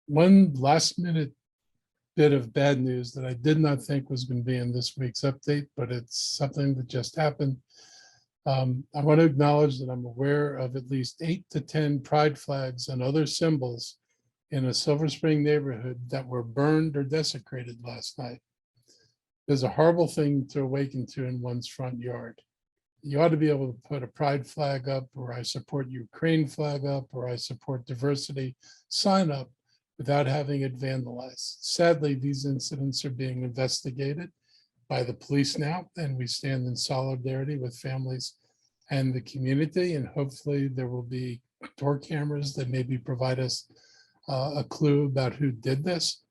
One last minute bit of bad news that I did not think was going to be in this week's update, but it's something that just happened. I want to acknowledge that I'm aware of at least 8 to 10 pride flags and other symbols in a Silver Spring neighborhood that were burned or desecrated last night. There's a horrible thing to awaken to in one's front yard. You ought to be able to put a pride flag up, or I support Ukraine flag up, or I support diversity sign up without having it vandalized. Sadly, these incidents are being investigated by the police now, and we stand in solidarity with families and the community, and hopefully there will be door cameras that maybe provide us a clue about who did this.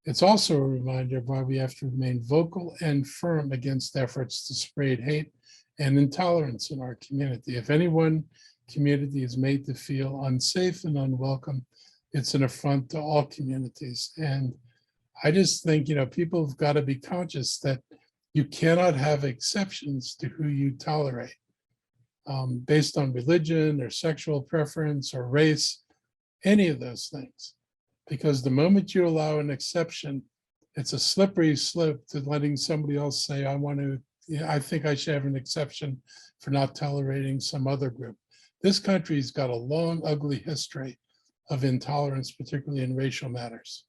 It's also a reminder of why we have to remain vocal and firm against efforts to spread hate and intolerance in our community. If anyone community is made to feel unsafe and unwelcome, it's an affront to all communities. And I just think, people have got to be conscious that you cannot have exceptions to who you tolerate based on religion or sexual preference or race, any of those things. Because the moment you allow an exception, it's a slippery slope to letting somebody else say, I think I should have an exception for not tolerating some other group. This country's got a long, ugly history of intolerance, particularly in racial matters.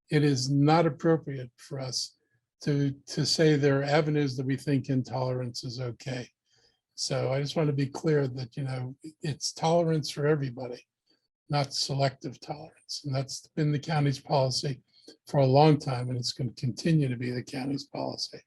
It is not appropriate for us to say there are avenues that we think intolerance is okay. So I just want to be clear that, it's tolerance for everybody, not selective tolerance. And that's been the county's policy for a long time, and it's going to continue to be the county's policy.